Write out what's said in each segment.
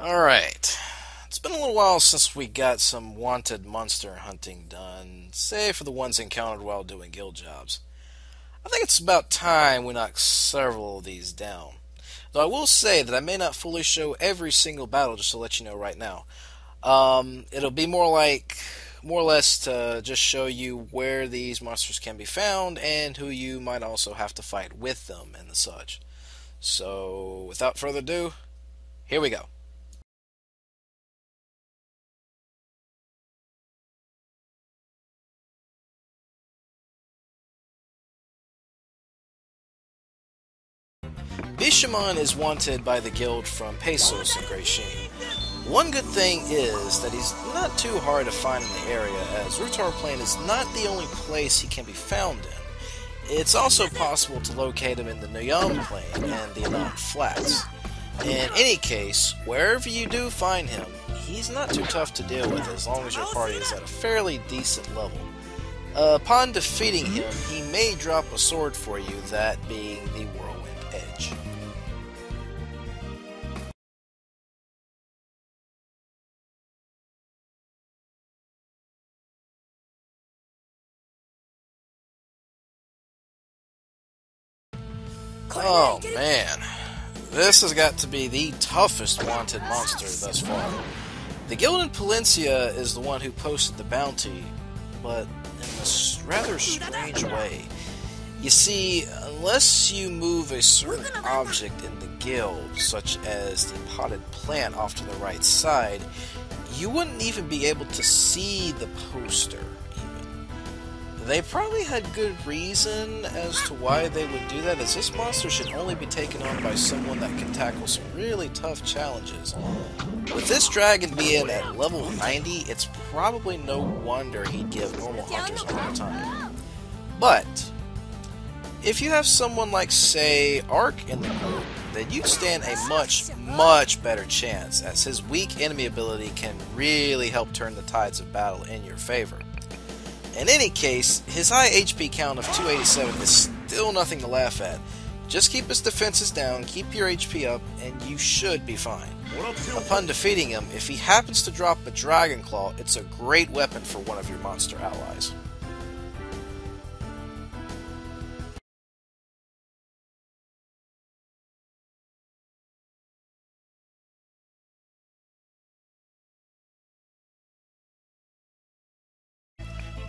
Alright. It's been a little while since we got some wanted monster hunting done, save for the ones encountered while doing guild jobs. I think it's about time we knock several of these down. Though I will say that I may not fully show every single battle, just to let you know right now. It'll be more or less to just show you where these monsters can be found and who you might also have to fight with them and the such. So, without further ado, here we go. Bishamon is wanted by the guild from Pesos and Grey Sheen. One good thing is that he's not too hard to find in the area, as Rutar Plain is not the only place he can be found in. It's also possible to locate him in the Noyam Plain and the Anon Flats. In any case, wherever you do find him, he's not too tough to deal with as long as your party is at a fairly decent level. Upon defeating him, he may drop a sword for you, that being the Whirlwind Edge. Oh man, this has got to be the toughest wanted monster thus far. The guild in Palencia is the one who posted the bounty, but in a rather strange way. You see, unless you move a certain object in the guild, such as the potted plant off to the right side, you wouldn't even be able to see the poster, even. They probably had good reason as to why they would do that, as this monster should only be taken on by someone that can tackle some really tough challenges. With this dragon being at level 90, it's probably no wonder he'd give normal hunters a hard time. But if you have someone like, say, Ark in the group, then you'd stand a much better chance, as his weak enemy ability can really help turn the tides of battle in your favor. In any case, his high HP count of 287 is still nothing to laugh at. Just keep his defenses down, keep your HP up, and you should be fine. Upon defeating him, if he happens to drop a Dragon Claw, it's a great weapon for one of your monster allies.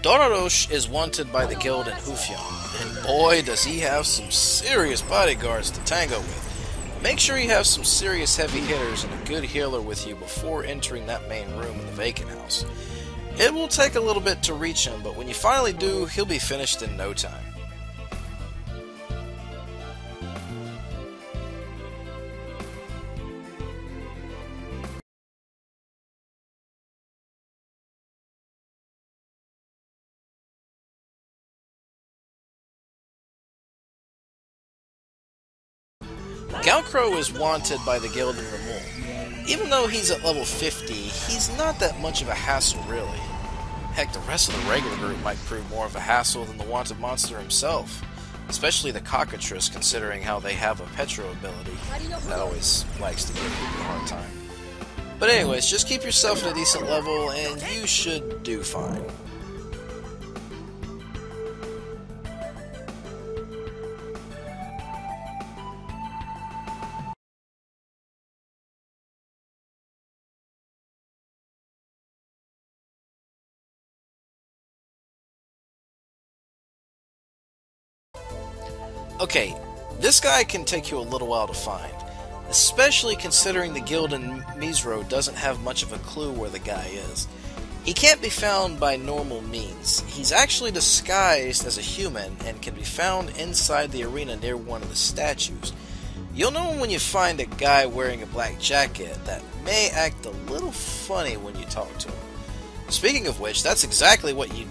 Dorodosh is wanted by the guild in Hufyan, and boy does he have some serious bodyguards to tango with. Make sure you have some serious heavy hitters and a good healer with you before entering that main room in the vacant house. It will take a little bit to reach him, but when you finally do, he'll be finished in no time. Galcro is wanted by the guild in Ramul. Even though he's at level 50, he's not that much of a hassle really. Heck, the rest of the regular group might prove more of a hassle than the wanted monster himself. Especially the Cockatrice, considering how they have a Petro ability that always likes to give people a hard time. But anyways, just keep yourself at a decent level and you should do fine. Okay, this guy can take you a little while to find, especially considering the guild in Mizro doesn't have much of a clue where the guy is. He can't be found by normal means. He's actually disguised as a human and can be found inside the arena near one of the statues. You'll know when you find a guy wearing a black jacket that may act a little funny when you talk to him. Speaking of which, that's exactly what you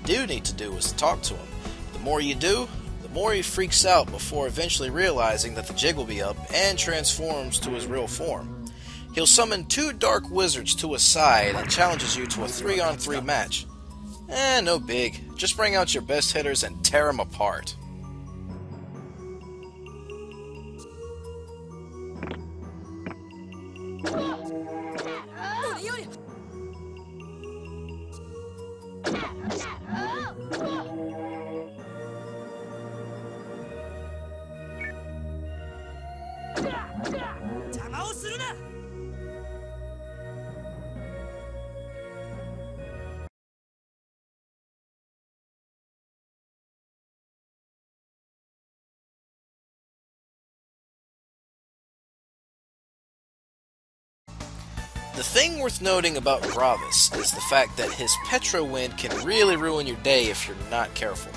do need to do, is to talk to him. The more you do, the more he freaks out before eventually realizing that the jig will be up and transforms to his real form. He'll summon 2 dark wizards to his side and challenges you to a 3-on-3 match. No big. Just bring out your best hitters and tear them apart. The thing worth noting about Gravis is the fact that his Petro Wind can really ruin your day if you're not careful.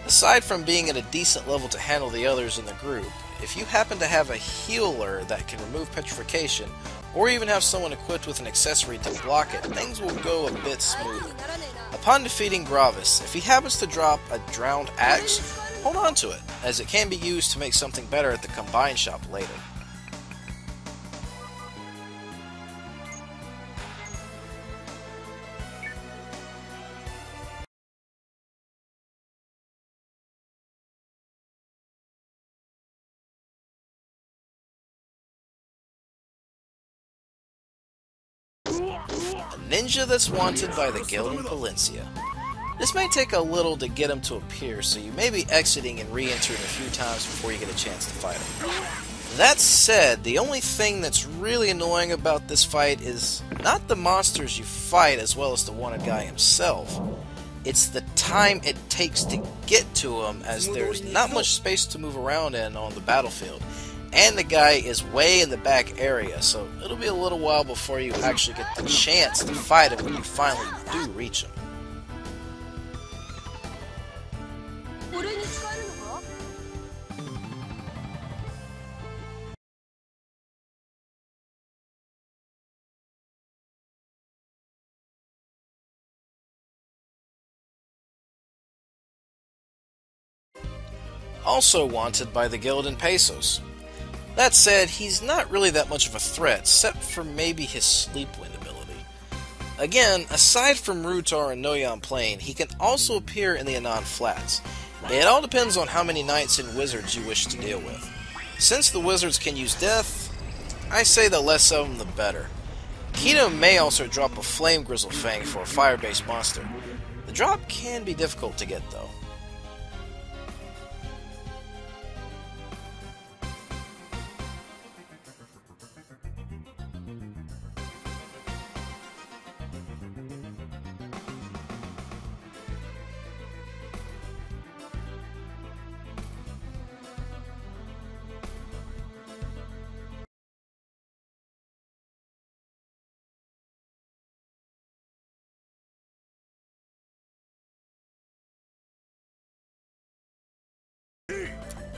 Aside from being at a decent level to handle the others in the group, if you happen to have a healer that can remove petrification, or even have someone equipped with an accessory to block it, things will go a bit smoother. Upon defeating Gravis, if he happens to drop a Drowned Axe, hold on to it, as it can be used to make something better at the Combine Shop later. A ninja that's wanted by the guild in Palencia. This may take a little to get him to appear, so you may be exiting and re-entering a few times before you get a chance to fight him. That said, the only thing that's really annoying about this fight is not the monsters you fight as well as the wanted guy himself. It's the time it takes to get to him, as there's not much space to move around in on the battlefield. And the guy is way in the back area, so it'll be a little while before you actually get the chance to fight him when you finally do reach him. Also wanted by the guild in Pesos. That said, he's not really that much of a threat, except for maybe his Sleep Wind ability. Again, aside from Rutar and Noyan Plain, he can also appear in the Anan Flats. It all depends on how many knights and wizards you wish to deal with. Since the wizards can use death, I say the less of them the better. Kino may also drop a Flame Grizzle Fang for a fire-based monster. The drop can be difficult to get though.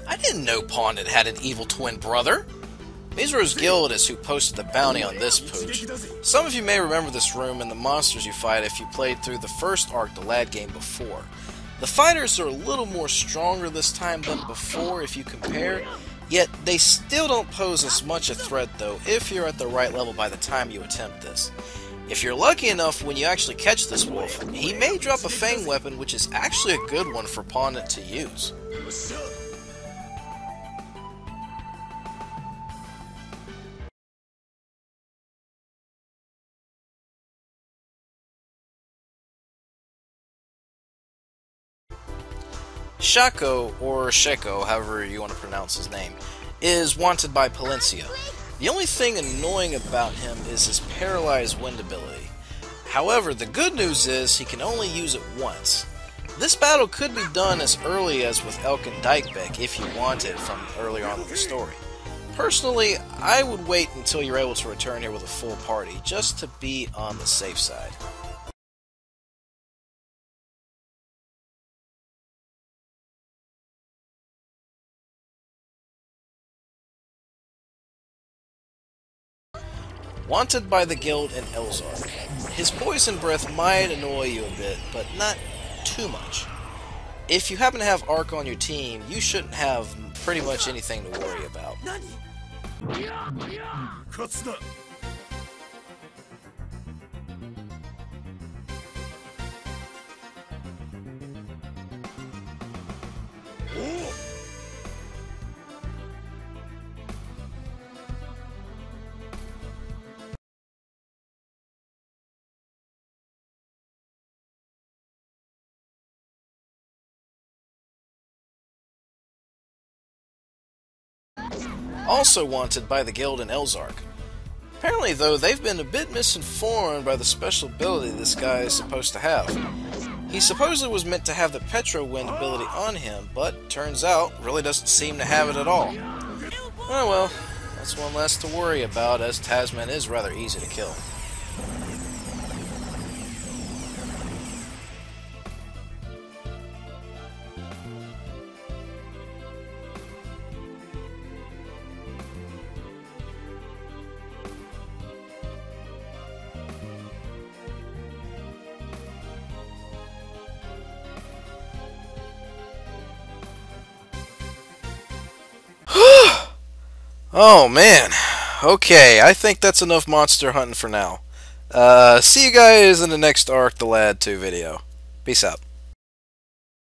I didn't know Pondit had an evil twin brother. Mizuro's guild is who posted the bounty on this pooch. Some of you may remember this room and the monsters you fight if you played through the first arc, the Lad game, before. The fighters are a little more stronger this time than before if you compare, yet they still don't pose as much a threat though if you're at the right level by the time you attempt this. If you're lucky enough when you actually catch this wolf, he may drop a Fang weapon, which is actually a good one for Pondit to use. Shaco, or Sheko, however you want to pronounce his name, is wanted by Palencia. The only thing annoying about him is his Paralyzed Wind ability. However, the good news is he can only use it once. This battle could be done as early as with Elk and Dykebeck if you wanted from earlier on in the story. Personally, I would wait until you're able to return here with a full party, just to be on the safe side. Wanted by the guild in Elzark. His poison breath might annoy you a bit, but not too much. If you happen to have Arc on your team, you shouldn't have pretty much anything to worry about. Also wanted by the guild in Elzark. Apparently though, they've been a bit misinformed by the special ability this guy is supposed to have. He supposedly was meant to have the Petro Wind ability on him, but turns out really doesn't seem to have it at all. Oh well, that's one less to worry about, as Tasman is rather easy to kill. Oh man. Okay, I think that's enough monster hunting for now. See you guys in the next Ark the Lad 2 video. Peace out.